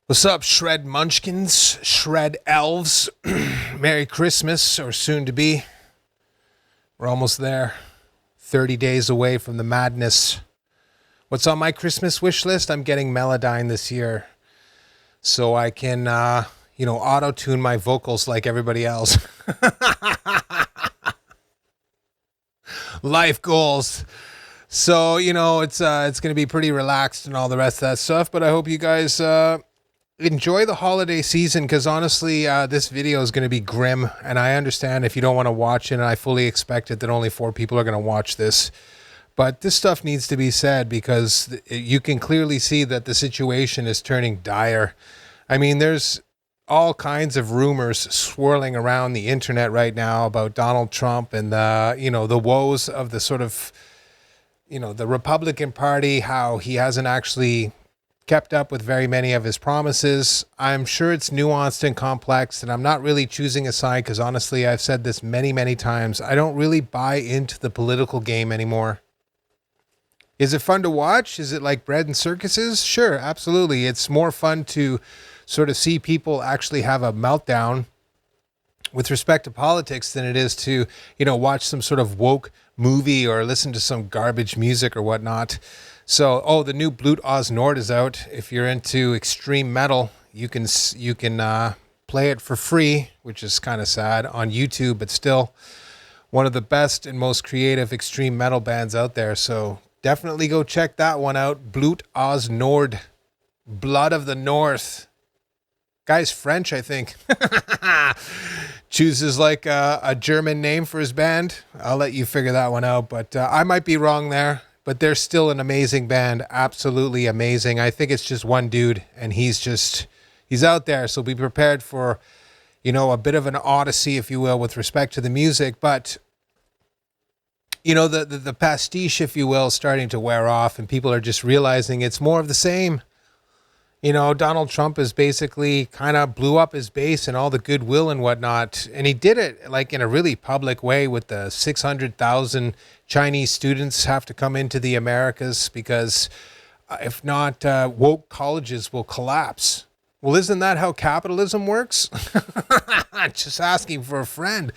What's up, Shred Munchkins, Shred Elves? Merry Christmas, or soon to be. We're almost there. 30 days away from the madness. What's on my Christmas wish list? I'm getting Melodyne this year so I can, auto-tune my vocals like everybody else. Life goals. So, it's going to be pretty relaxed and all the rest of that stuff, but I hope you guys enjoy the holiday season, because honestly, this video is going to be grim, and I understand if you don't want to watch it, and I fully expect it that only 4 people are going to watch this. But this stuff needs to be said because you can clearly see that the situation is turning dire. I mean, there's all kinds of rumors swirling around the internet right now about Donald Trump and the woes of the sort of, the Republican Party, how he hasn't actually kept up with very many of his promises. I'm sure it's nuanced and complex, and I'm not really choosing a side because honestly, I've said this many, many times. I don't really buy into the political game anymore. Is it fun to watch? Is it like bread and circuses? Sure, absolutely. It's more fun to sort of see people actually have a meltdown with respect to politics than it is to, watch some sort of woke movie or listen to some garbage music or whatnot. So, the new Blut Oz Nord is out. If you're into extreme metal, you can play it for free, which is kind of sad, on YouTube, but still one of the best and most creative extreme metal bands out there. So definitely go check that one out. Blut Oz Nord, Blood of the North. Guy's French, I think. Chooses like a German name for his band. I'll let you figure that one out, but I might be wrong there. But they're still an amazing band, absolutely amazing. I think it's just one dude, and he's out there. So be prepared for, a bit of an odyssey, if you will, with respect to the music. But, the pastiche, if you will, is starting to wear off, and people are just realizing it's more of the same. Donald Trump has basically kind of blew up his base and all the goodwill and whatnot. And he did it like in a really public way with the 600,000 Chinese students have to come into the Americas because if not, woke colleges will collapse. Well, isn't that how capitalism works? Just asking for a friend.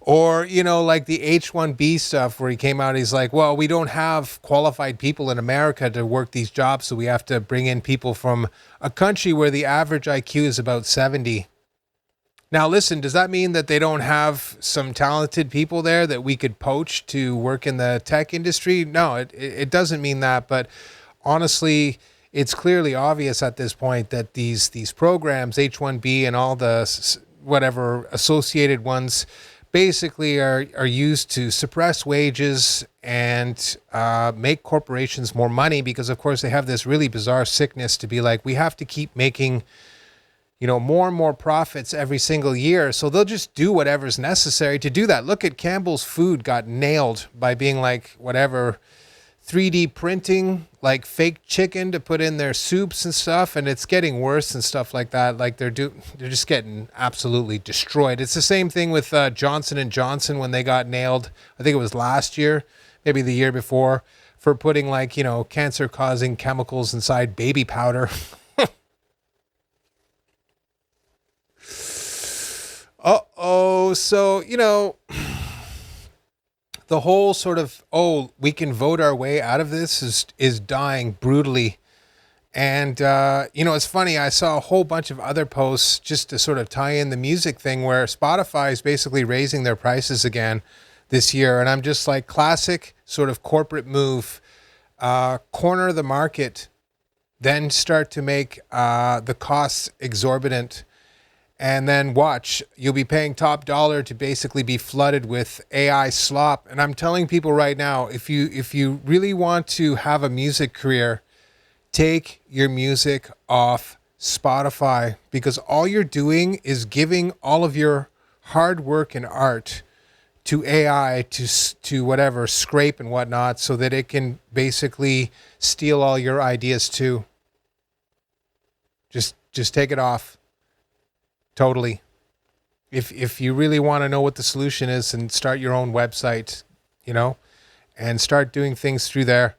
Or, like the H-1B stuff where he came out, he's like, well, we don't have qualified people in America to work these jobs, so we have to bring in people from a country where the average IQ is about 70. Now, listen, does that mean that they don't have some talented people there that we could poach to work in the tech industry? No, it doesn't mean that, but honestly, it's clearly obvious at this point that these programs, H-1B and all the whatever associated ones, basically are used to suppress wages and make corporations more money because, of course, they have this really bizarre sickness to be like, we have to keep making, more and more profits every single year. So they'll just do whatever's necessary to do that. Look at Campbell's Food got nailed by being like, whatever, 3D printing like fake chicken to put in their soups and stuff, and it's getting worse and stuff like that. Like they're just getting absolutely destroyed. It's the same thing with Johnson and Johnson when they got nailed. I think it was last year, maybe the year before, for putting like cancer-causing chemicals inside baby powder. So the whole sort of, we can vote our way out of this is dying brutally. And, it's funny. I saw a whole bunch of other posts just to sort of tie in the music thing where Spotify is basically raising their prices again this year. And I'm just like, classic sort of corporate move, corner the market, then start to make the costs exorbitant. And then watch, you'll be paying top dollar to basically be flooded with AI slop. And I'm telling people right now, if you really want to have a music career, take your music off Spotify, because all you're doing is giving all of your hard work and art to AI to whatever, scrape and whatnot, so that it can basically steal all your ideas too. Just take it off. Totally. If you really want to know what the solution is, and start your own website, and start doing things through there.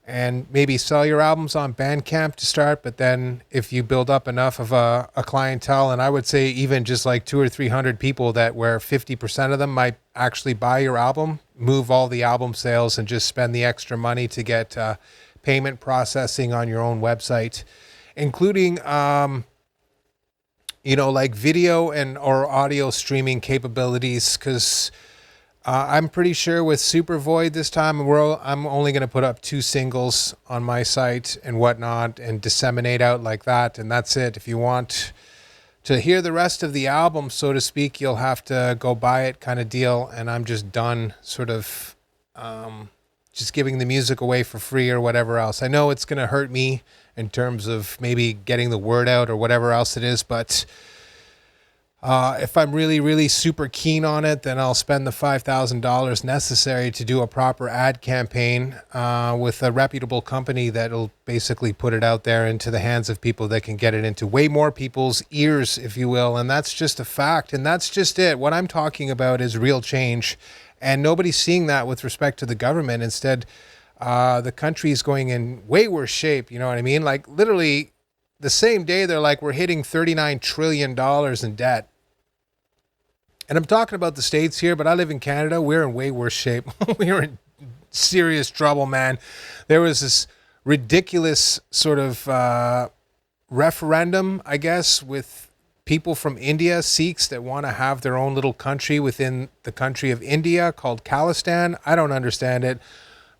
and maybe sell your albums on Bandcamp to start. But then if you build up enough of a clientele, and I would say even just like 200 or 300 people that where 50% of them might actually buy your album, move all the album sales and just spend the extra money to get payment processing on your own website, including, like video and or audio streaming capabilities. Because I'm pretty sure with Super Void this time, I'm only going to put up 2 singles on my site and whatnot and disseminate out like that. And that's it. If you want to hear the rest of the album, so to speak, you'll have to go buy it kind of deal. And I'm just done sort of just giving the music away for free or whatever else. I know it's going to hurt me in terms of maybe getting the word out or whatever else it is, but if I'm really, really super keen on it, then I'll spend the $5,000 necessary to do a proper ad campaign with a reputable company that'll basically put it out there into the hands of people that can get it into way more people's ears, if you will. And that's just a fact. And that's just it. What I'm talking about is real change. And nobody's seeing that with respect to the government. Instead, the country is going in way worse shape. You know what I mean? Like literally the same day, they're like, we're hitting $39 trillion in debt. And I'm talking about the States here, but I live in Canada. We're in way worse shape. We're in serious trouble, man. There was this ridiculous sort of referendum, I guess, with people from India, Sikhs that want to have their own little country within the country of India called Khalistan. I don't understand it.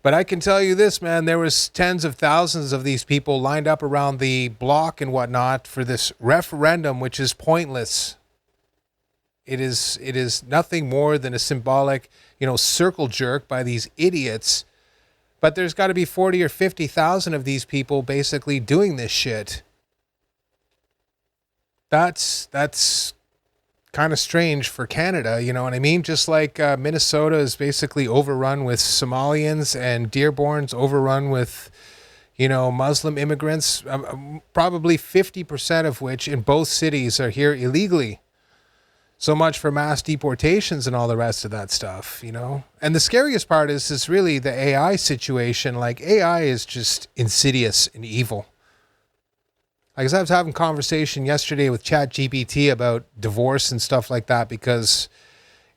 But I can tell you this, man, there was tens of thousands of these people lined up around the block and whatnot for this referendum, which is pointless. It is nothing more than a symbolic, circle jerk by these idiots. But there's got to be 40 or 50,000 of these people basically doing this shit. That's kind of strange for Canada, you know what I mean? Just like Minnesota is basically overrun with Somalians and Dearborn's overrun with, Muslim immigrants, probably 50% of which in both cities are here illegally. So much for mass deportations and all the rest of that stuff, And the scariest part is really the AI situation. Like, AI is just insidious and evil. Like, I was having a conversation yesterday with ChatGPT about divorce and stuff like that, because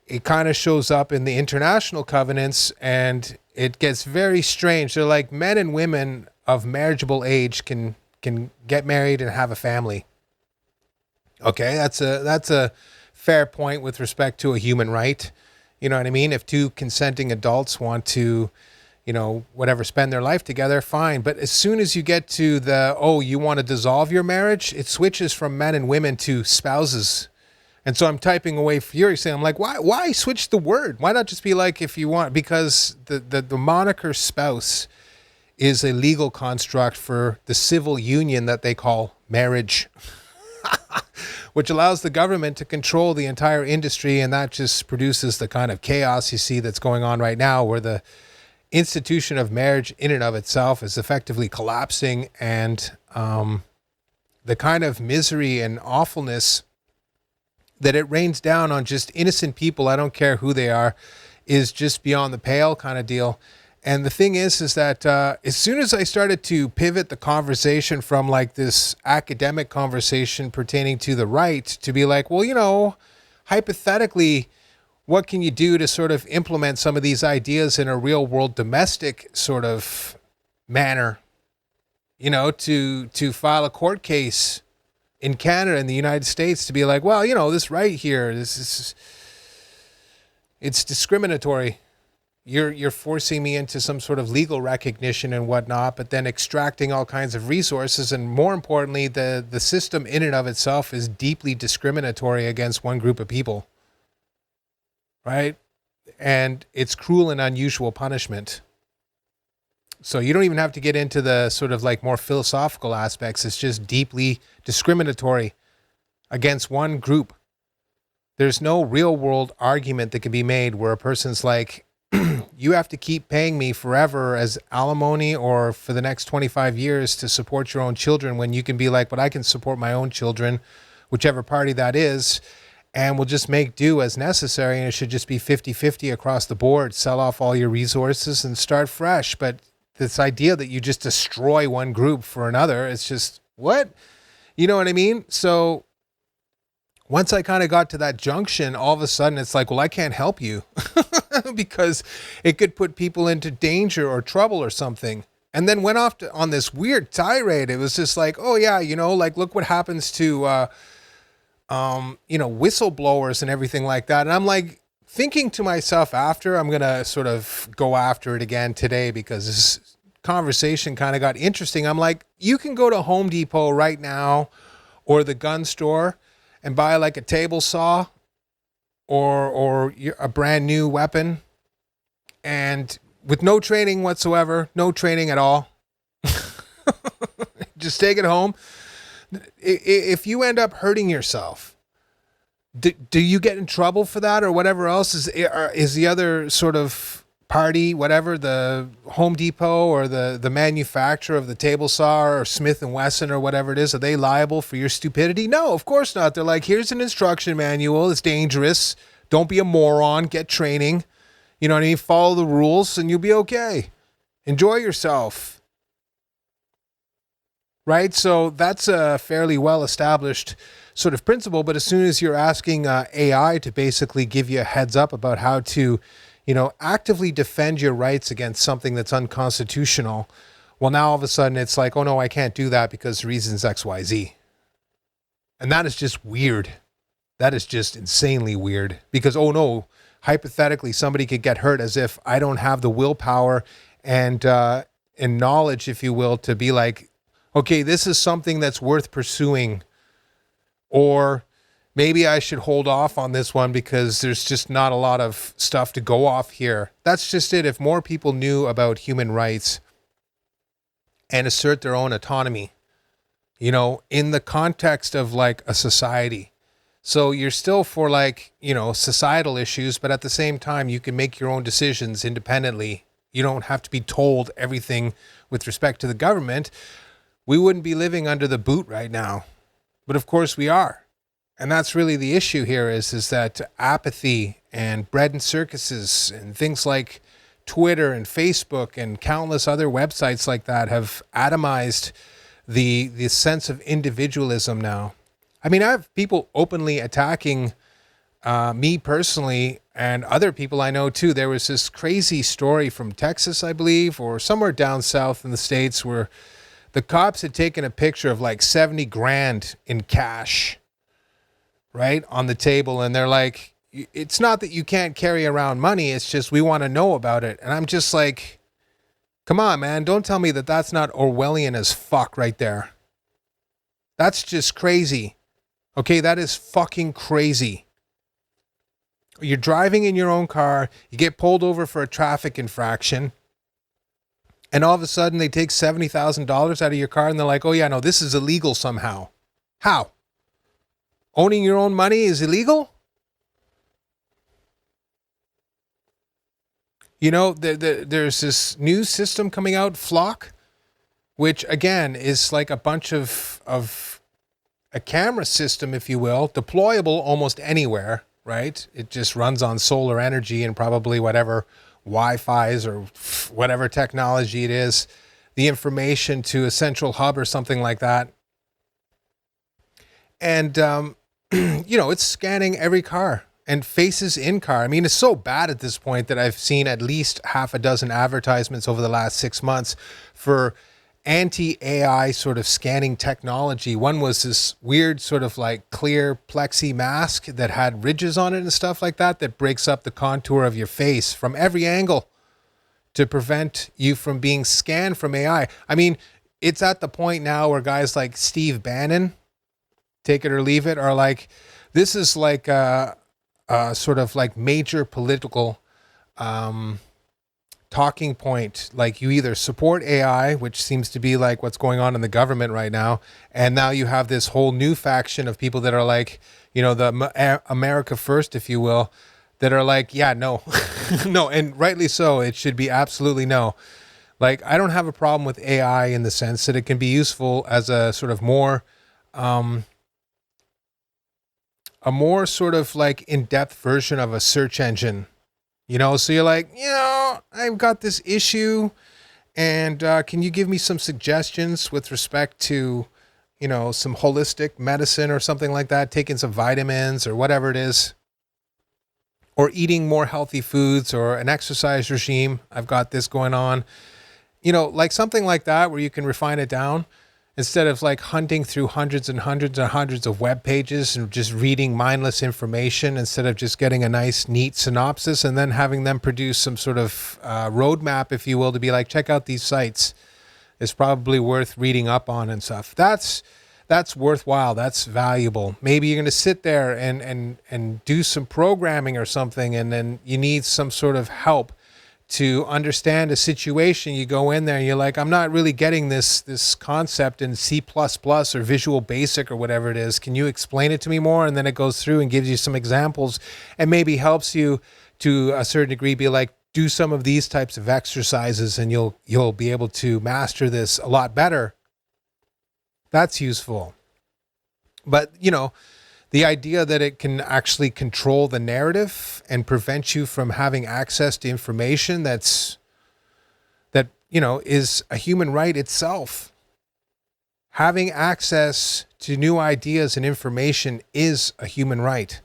it kind of shows up in the international covenants and it gets very strange. They're like, men and women of marriageable age can get married and have a family. Okay, that's a fair point with respect to a human right. You know what I mean? If 2 consenting adults want to, spend their life together, fine. But as soon as you get to you want to dissolve your marriage, it switches from men and women to spouses. And so I'm typing away furiously. I'm like, why switch the word? Why not just be like, if you want, because the moniker spouse is a legal construct for the civil union that they call marriage. Which allows the government to control the entire industry, and that just produces the kind of chaos you see that's going on right now, where the institution of marriage in and of itself is effectively collapsing, and the kind of misery and awfulness that it rains down on just innocent people, I don't care who they are, is just beyond the pale kind of deal. And the thing is that as soon as I started to pivot the conversation from like this academic conversation pertaining to the right to be like, well, hypothetically, what can you do to sort of implement some of these ideas in a real world domestic sort of manner, to file a court case in Canada and the United States to be like, well, this right here, it's discriminatory. You're forcing me into some sort of legal recognition and whatnot, but then extracting all kinds of resources. And more importantly, the system in and of itself is deeply discriminatory against one group of people. Right? And it's cruel and unusual punishment. So you don't even have to get into the sort of like more philosophical aspects. It's just deeply discriminatory against one group. There's no real world argument that can be made where a person's like, you have to keep paying me forever as alimony or for the next 25 years to support your own children, when you can be like, but I can support my own children, whichever party that is, and we'll just make do as necessary, and it should just be 50-50 across the board. Sell off all your resources and start fresh. But this idea that you just destroy one group for another. It's just, what? You know what I mean? So once I kind of got to that junction, all of a sudden it's like, well, I can't help you because it could put people into danger or trouble or something. And then went off on this weird tirade. It was just like, oh yeah, like look what happens to, whistleblowers and everything like that. And I'm like thinking to myself after, I'm going to sort of go after it again today because this conversation kind of got interesting. I'm like, you can go to Home Depot right now or the gun store and buy like a table saw or a brand new weapon, and with no training whatsoever, no training at all, just take it home. If you end up hurting yourself, do you get in trouble for that or whatever else? Is the other sort of party, whatever, the Home Depot or the manufacturer of the table saw or Smith & Wesson or whatever it is, are they liable for your stupidity? No, of course not. They're like, here's an instruction manual. It's dangerous. Don't be a moron. Get training. You know what I mean? Follow the rules and you'll be okay. Enjoy yourself. Right? So that's a fairly well-established sort of principle. But as soon as you're asking AI to basically give you a heads up about how to, actively defend your rights against something that's unconstitutional, well, now all of a sudden it's like, oh no, I can't do that because reasons X, Y, Z. And that is just weird. That is just insanely weird because, oh no, hypothetically somebody could get hurt, as if I don't have the willpower and knowledge, if you will, to be like, okay, this is something that's worth pursuing, or maybe I should hold off on this one because there's just not a lot of stuff to go off here. That's just it. If more people knew about human rights and assert their own autonomy, in the context of like a society. So you're still for like, societal issues, but at the same time, you can make your own decisions independently. You don't have to be told everything with respect to the government. We wouldn't be living under the boot right now. But of course we are. And that's really the issue here is that apathy and bread and circuses and things like Twitter and Facebook and countless other websites like that have atomized the sense of individualism now. I mean, I have people openly attacking me personally and other people I know too. There was this crazy story from Texas, I believe, or somewhere down south in the States where the cops had taken a picture of like 70 grand in cash, right, on the table. And they're like, it's not that you can't carry around money. It's just we want to know about it. And I'm just like, come on, man. Don't tell me that that's not Orwellian as fuck right there. That's just crazy. Okay, that is fucking crazy. You're driving in your own car. You get pulled over for a traffic infraction. And all of a sudden they take $70,000 out of your car and they're like, oh yeah, no, this is illegal somehow. How? Owning your own money is illegal? There's this new system coming out, Flock, which again is like a bunch of a camera system, if you will, deployable almost anywhere, right? It just runs on solar energy and probably whatever Wi-Fi's or whatever technology it is, the information to a central hub or something like that. And, it's scanning every car and faces in car. I mean, it's so bad at this point that I've seen at least half a dozen advertisements over the last 6 months for anti-AI sort of scanning technology. One was this weird sort of like clear plexi mask that had ridges on it and stuff like that breaks up the contour of your face from every angle to prevent you from being scanned from AI. I mean, it's at the point now where guys like Steve Bannon, take it or leave it, are like, this is like a sort of like major political talking point. Like, you either support AI, which seems to be like what's going on in the government right now, and now you have this whole new faction of people that are like, the America First, if you will, that are like, yeah, no, no, and rightly so. It should be absolutely no. Like, I don't have a problem with AI in the sense that it can be useful as a sort of more, a more sort of like in-depth version of a search engine. So you're like, I've got this issue And can you give me some suggestions with respect to, some holistic medicine or something like that, taking some vitamins or whatever it is, or eating more healthy foods or an exercise regime? I've got this going on, like something like that where you can refine it down instead of like hunting through hundreds and hundreds and hundreds of web pages and just reading mindless information, instead of just getting a nice, neat synopsis and then having them produce some sort of roadmap, if you will, to be like, check out these sites. It's probably worth reading up on and stuff. That's worthwhile. That's valuable. Maybe you're going to sit there and do some programming or something, and then you need some sort of help to understand a situation. You go in there and you're like, I'm not really getting this concept in C++ or Visual Basic or whatever it is. Can you explain it to me more? And then it goes through and gives you some examples and maybe helps you to a certain degree be like, do some of these types of exercises and you'll be able to master this a lot better. That's useful. But, the idea that it can actually control the narrative and prevent you from having access to information that is a human right itself. Having access to new ideas and information is a human right.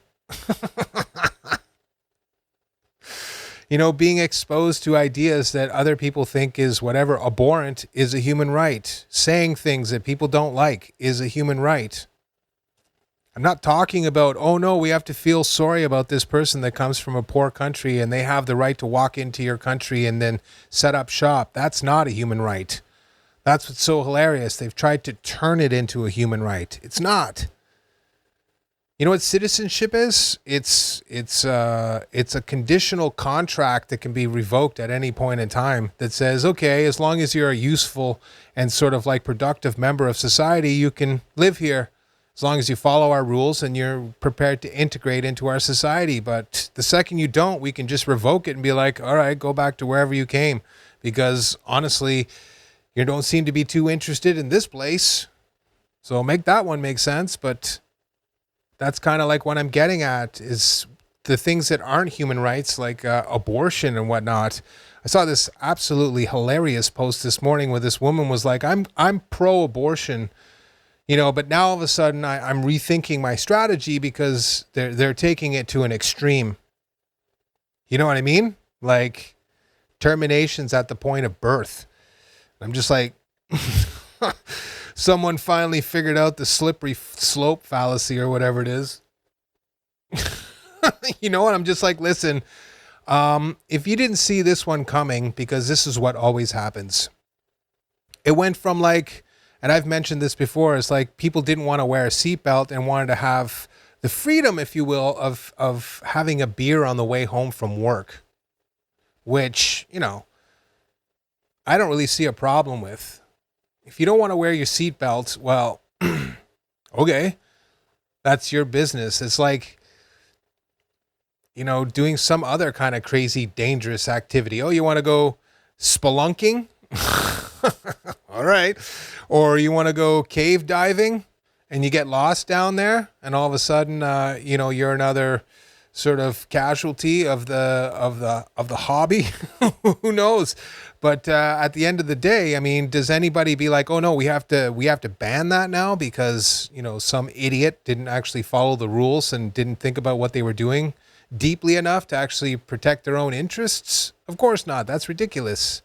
Being exposed to ideas that other people think is whatever abhorrent is a human right. Saying things that people don't like is a human right. I'm not talking about, oh no, we have to feel sorry about this person that comes from a poor country and they have the right to walk into your country and then set up shop. That's not a human right. That's what's so hilarious. They've tried to turn it into a human right. It's not. You know what citizenship is? It's a conditional contract that can be revoked at any point in time that says, okay, as long as you're a useful and sort of like productive member of society, you can live here. As long as you follow our rules and you're prepared to integrate into our society. But the second you don't, we can just revoke it and be like, all right, go back to wherever you came. Because honestly, you don't seem to be too interested in this place. So make that one make sense. But that's kind of like what I'm getting at, is the things that aren't human rights, like abortion and whatnot. I saw this absolutely hilarious post this morning where this woman was like, I'm pro-abortion. But now all of a sudden I'm rethinking my strategy because they're taking it to an extreme. You know what I mean? Like terminations at the point of birth. I'm just like, someone finally figured out the slippery slope fallacy or whatever it is. You know what? I'm just like, listen, if you didn't see this one coming, because this is what always happens. It went from like, and I've mentioned this before, it's like people didn't want to wear a seatbelt and wanted to have the freedom, if you will, of having a beer on the way home from work, which, I don't really see a problem with. If you don't want to wear your seatbelt, well, okay, that's your business. It's like, doing some other kind of crazy, dangerous activity. Oh, you want to go spelunking? All right. Or you want to go cave diving and you get lost down there and all of a sudden, you're another sort of casualty of the hobby. Who knows? But at the end of the day, I mean, does anybody be like, oh no, we have to ban that now because, some idiot didn't actually follow the rules and didn't think about what they were doing deeply enough to actually protect their own interests? Of course not. That's ridiculous.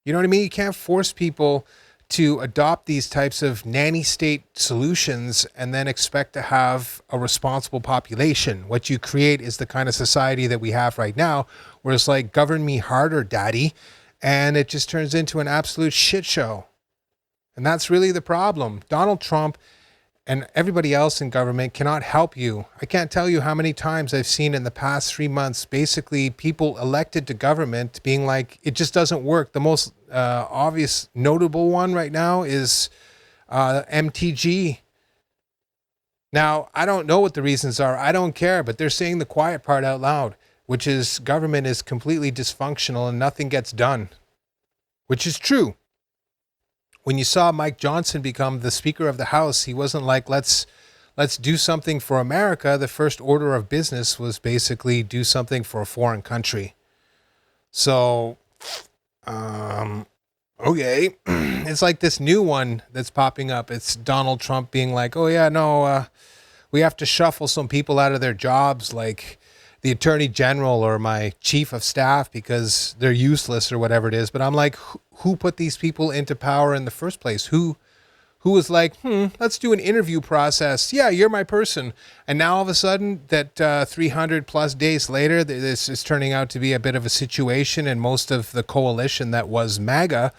You know what I mean? You can't force people to adopt these types of nanny state solutions and then expect to have a responsible population. What you create is the kind of society that we have right now, where it's like, govern me harder, daddy. And it just turns into an absolute shit show. And that's really the problem. Donald Trump and everybody else in government cannot help you. I can't tell you how many times I've seen in the past 3 months, basically people elected to government being like, it just doesn't work. The most obvious, notable one right now is MTG. Now, I don't know what the reasons are. I don't care, but they're saying the quiet part out loud, which is government is completely dysfunctional and nothing gets done, which is true. When you saw Mike Johnson become the Speaker of the House, he wasn't like, let's do something for America. The first order of business was basically do something for a foreign country. So Okay. It's like this new one that's popping up. It's Donald Trump being like, oh, yeah, no, we have to shuffle some people out of their jobs, like the attorney general or my chief of staff, because they're useless or whatever it is. But I'm like, who put these people into power in the first place? Who was like, let's do an interview process. Yeah, you're my person. And now all of a sudden that 300 plus days later, this is turning out to be a bit of a situation. And most of the coalition that was MAGA,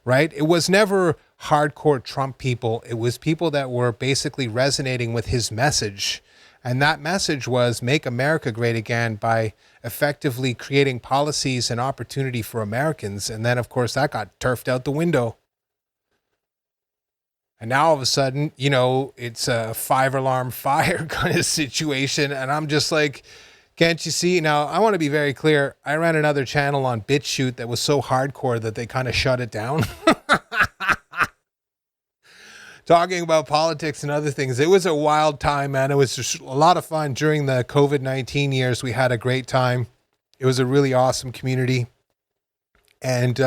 right? It was never hardcore Trump people. It was people that were basically resonating with his message. And that message was make America great again by effectively creating policies and opportunity for Americans. And then, of course, that got turfed out the window. And now all of a sudden, it's a 5-alarm fire kind of situation. And I'm just like, can't you see? Now, I want to be very clear. I ran another channel on BitChute that was so hardcore that they kind of shut it down. Talking about politics and other things. It was a wild time, man. It was just a lot of fun. During the COVID-19 years, we had a great time. It was a really awesome community. And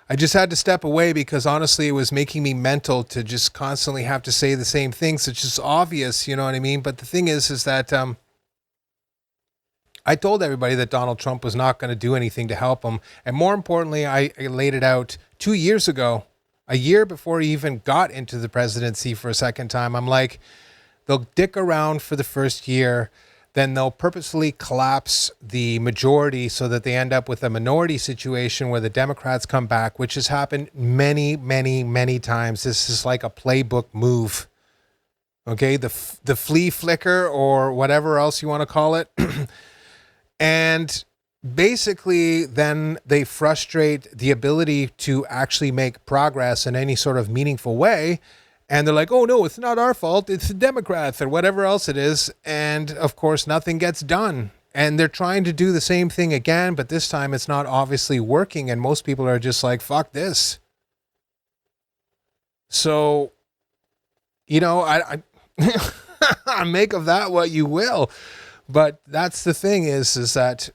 I just had to step away because honestly, it was making me mental to just constantly have to say the same things. It's just obvious, you know what I mean? But the thing is that I told everybody that Donald Trump was not going to do anything to help him. And more importantly, I laid it out 2 years ago, a year before he even got into the presidency for a second time. I'm like, they'll dick around for the first year. Then they'll purposefully collapse the majority so that they end up with a minority situation where the Democrats come back, which has happened many, many, many times. This is like a playbook move. Okay, the flea flicker or whatever else you want to call it. And basically then they frustrate the ability to actually make progress in any sort of meaningful way. And they're like, oh, no, it's not our fault. It's the Democrats or whatever else it is. And, of course, nothing gets done. And they're trying to do the same thing again, but this time it's not obviously working. And most people are just like, fuck this. So, I make of that what you will. But that's the thing is that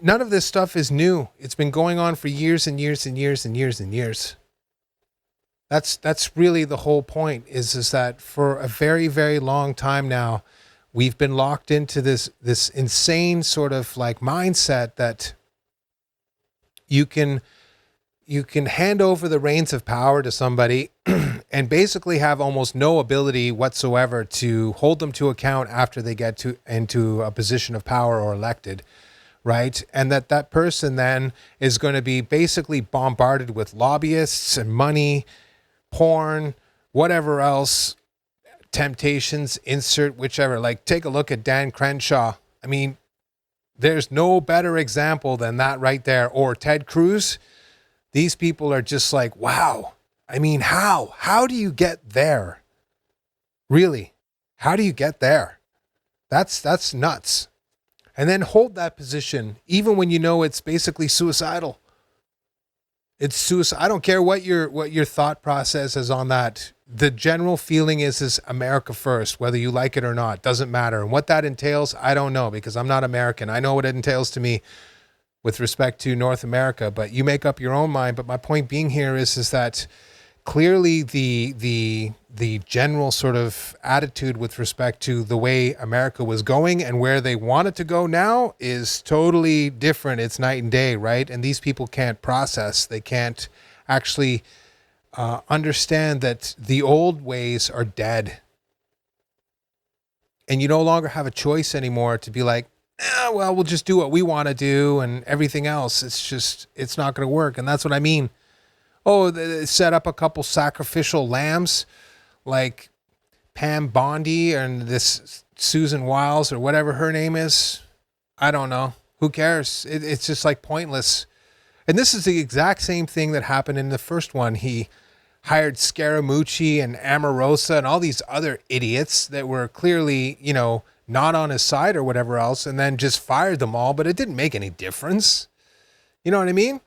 none of this stuff is new. It's been going on for years and years and years and years and years. That's really the whole point is that for a very, very long time now, we've been locked into this insane sort of like mindset that you can hand over the reins of power to somebody and basically have almost no ability whatsoever to hold them to account after they get into a position of power or elected, right? And that person then is going to be basically bombarded with lobbyists and money, porn, whatever else, temptations, insert whichever. Like, take a look at Dan Crenshaw. I mean, there's no better example than that right there. Or Ted Cruz. These people are just like, wow. I mean, how? How do you get there? Really? How do you get there? That's nuts. And then hold that position, even when you know it's basically suicidal. It's suicide. I don't care what your thought process is on that. The general feeling is America first, whether you like it or not. Doesn't matter. And what that entails, I don't know because I'm not American. I know what it entails to me with respect to North America, but you make up your own mind. But my point being here is that clearly the general sort of attitude with respect to the way America was going and where they want it to go now is totally different. It's night and day, right? And these people can't process. They can't actually understand that the old ways are dead. And you no longer have a choice anymore to be like, well, we'll just do what we want to do and everything else. It's not going to work. And that's what I mean. Oh, they set up a couple sacrificial lambs like Pam Bondi and this Susan Wiles or whatever her name is. I don't know. Who cares? It's just like pointless. And this is the exact same thing that happened in the first one. He hired Scaramucci and Amorosa and all these other idiots that were clearly, not on his side or whatever else, and then just fired them all, but it didn't make any difference. You know what I mean?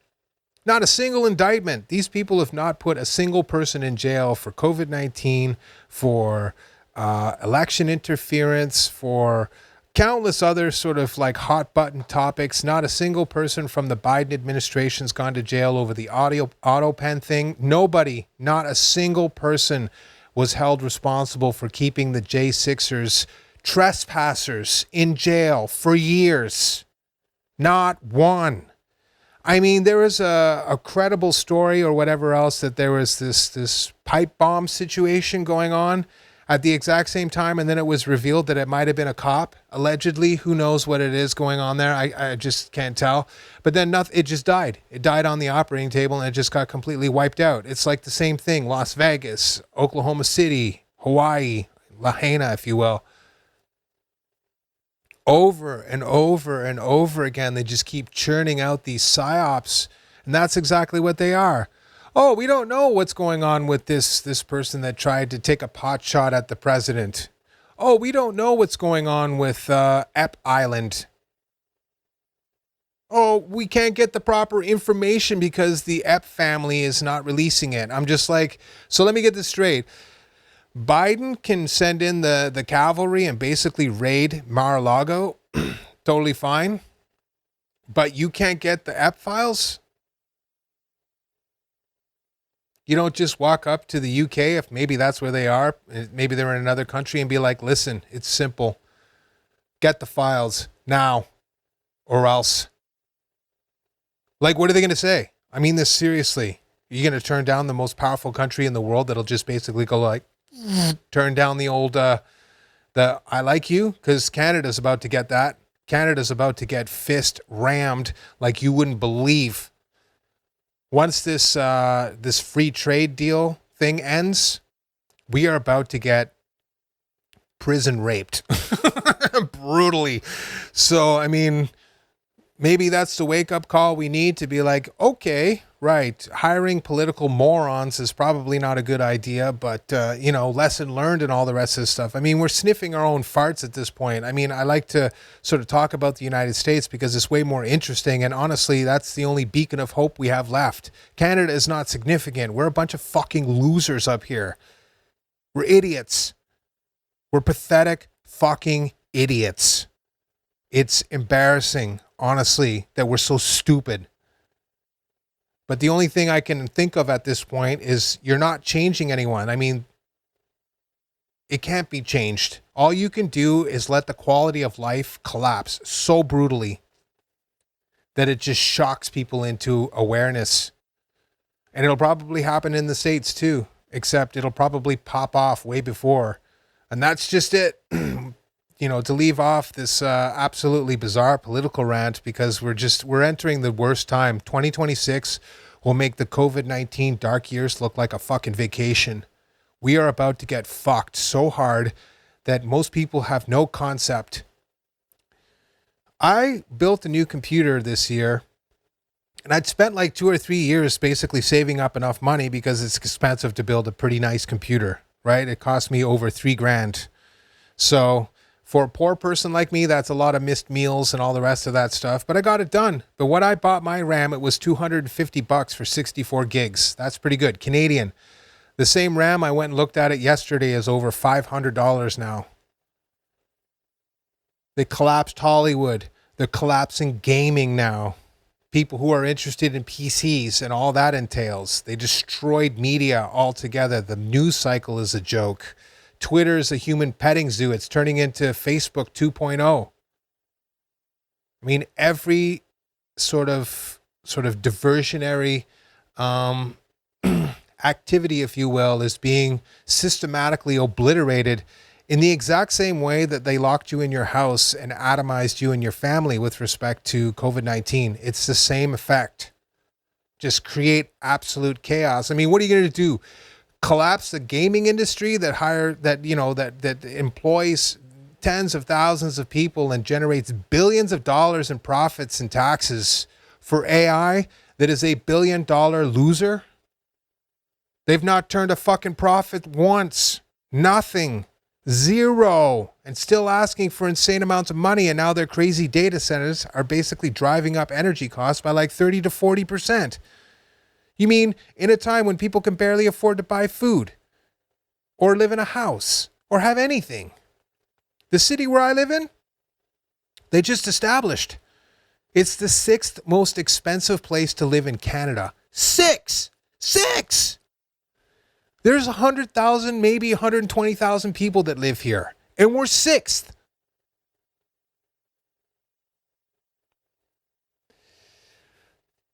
Not a single indictment. These people have not put a single person in jail for COVID-19, for election interference, for countless other sort of like hot button topics. Not a single person from the Biden administration's gone to jail over the auto pen thing. Nobody, not a single person was held responsible for keeping the J6ers trespassers in jail for years. Not one. I mean, there was a credible story or whatever else that there was this pipe bomb situation going on at the exact same time, and then it was revealed that it might have been a cop, allegedly. Who knows what it is going on there? I just can't tell. But then it just died. It died on the operating table, and it just got completely wiped out. It's like the same thing. Las Vegas, Oklahoma City, Hawaii, Lahaina, if you will. Over and over and over again, they just keep churning out these psyops, and that's exactly what they are. Oh, we don't know what's going on with this person that tried to take a pot shot at the president. Oh, we don't know what's going on with Ep Island. Oh, we can't get the proper information because the Ep family is not releasing it. I'm just like, so let me get this straight. Biden can send in the cavalry and basically raid Mar-a-Lago. Totally fine. But you can't get the Ep files? You don't just walk up to the UK, if maybe that's where they are, maybe they're in another country, and be like, listen, it's simple. Get the files now or else. Like, what are they going to say? I mean this seriously. You're going to turn down the most powerful country in the world that'll just basically go like, turn down the old, the I like you? Because Canada's about to get that. Canada's about to get fist rammed like you wouldn't believe. Once this free trade deal thing ends, we are about to get prison raped brutally. So, I mean, maybe that's the wake-up call we need to be like, okay, right, hiring political morons is probably not a good idea, but, lesson learned and all the rest of this stuff. I mean, we're sniffing our own farts at this point. I mean, I like to sort of talk about the United States because it's way more interesting, and honestly, that's the only beacon of hope we have left. Canada is not significant. We're a bunch of fucking losers up here. We're idiots. We're pathetic fucking idiots. It's embarrassing, honestly, that we're so stupid. But the only thing I can think of at this point is you're not changing anyone. I mean, it can't be changed. All you can do is let the quality of life collapse so brutally that it just shocks people into awareness. And it'll probably happen in the States too, except it'll probably pop off way before. And that's just it. To leave off this absolutely bizarre political rant, because we're entering the worst time. 2026 will make the COVID-19 dark years look like a fucking vacation. We are about to get fucked so hard that most people have no concept. I built a new computer this year, and I'd spent like 2 or 3 years basically saving up enough money because it's expensive to build a pretty nice computer, right? It cost me over $3,000. So for a poor person like me, that's a lot of missed meals and all the rest of that stuff. But I got it done. But when I bought my RAM, it was $250 for 64 gigs. That's pretty good. Canadian. The same RAM, I went and looked at it yesterday, is over $500 now. They collapsed Hollywood. They're collapsing gaming now. People who are interested in PCs and all that entails. They destroyed media altogether. The news cycle is a joke. Twitter is a human petting zoo. It's turning into Facebook 2.0. I mean, every sort of diversionary activity, if you will, is being systematically obliterated in the exact same way that they locked you in your house and atomized you and your family with respect to COVID-19. It's the same effect. Just create absolute chaos. I mean, what are you going to do? Collapse the gaming industry that employs tens of thousands of people and generates billions of dollars in profits and taxes for AI that is a $1 billion loser? They've not turned a fucking profit once. Nothing. Zero. And still asking for insane amounts of money. And now their crazy data centers are basically driving up energy costs by like 30 to 40%. You mean in a time when people can barely afford to buy food or live in a house or have anything? The city where I live in, They just established. It's the sixth most expensive place to live in Canada. Six! There's 100,000, maybe 120,000 people that live here. And we're sixth.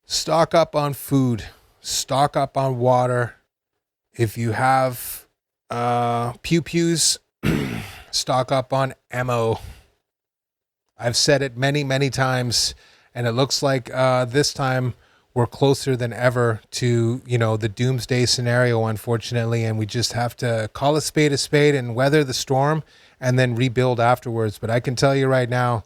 Stock up on food. Stock up on water. If you have pew-pews, stock up on ammo. I've said it many, many times, and it looks like this time we're closer than ever to, the doomsday scenario, unfortunately, and we just have to call a spade and weather the storm and then rebuild afterwards. But I can tell you right now,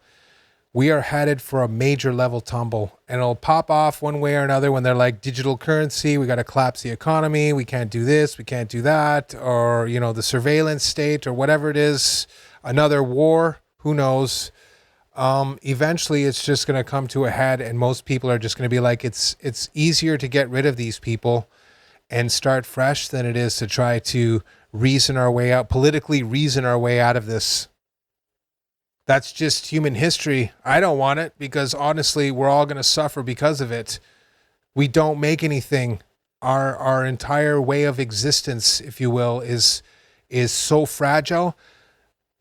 we are headed for a major level tumble, and it'll pop off one way or another when they're like digital currency. We got to collapse the economy. We can't do this. We can't do that. Or, the surveillance state or whatever it is, another war, who knows? Eventually it's just going to come to a head, and most people are just going to be like, it's easier to get rid of these people and start fresh than it is to try to politically reason our way out of this. That's just human history. I don't want it, because honestly, we're all going to suffer because of it. We don't make anything. Our entire way of existence, if you will, is so fragile.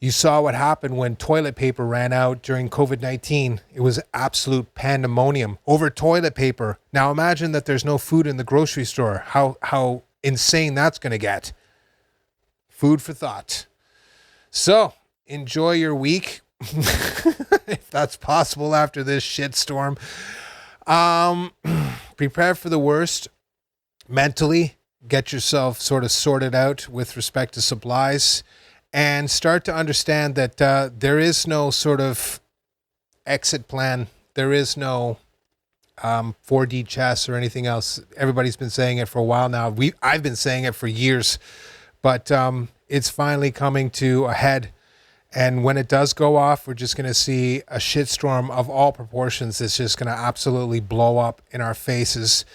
You saw what happened when toilet paper ran out during COVID-19. It was absolute pandemonium over toilet paper. Now imagine that there's no food in the grocery store. How insane that's going to get. Food for thought. So enjoy your week, if that's possible after this shitstorm. Prepare for the worst mentally. Get yourself sort of sorted out with respect to supplies. And start to understand that there is no sort of exit plan. There is no 4D chess or anything else. Everybody's been saying it for a while now. I've been saying it for years. But it's finally coming to a head. And when it does go off, we're just going to see a shitstorm of all proportions that's just going to absolutely blow up in our faces.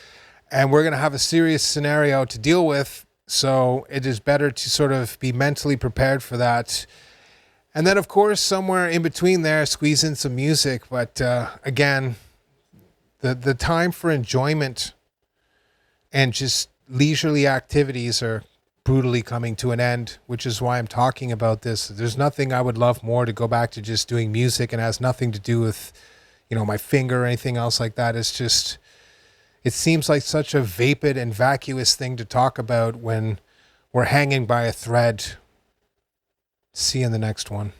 And we're going to have a serious scenario to deal with. So it is better to sort of be mentally prepared for that. And then, of course, somewhere in between there, squeeze in some music. But again, the time for enjoyment and just leisurely activities are brutally coming to an end, which is why I'm talking about this. There's nothing I would love more to go back to just doing music, and has nothing to do with, my finger or anything else like that. It's just... It seems like such a vapid and vacuous thing to talk about when we're hanging by a thread. See you in the next one.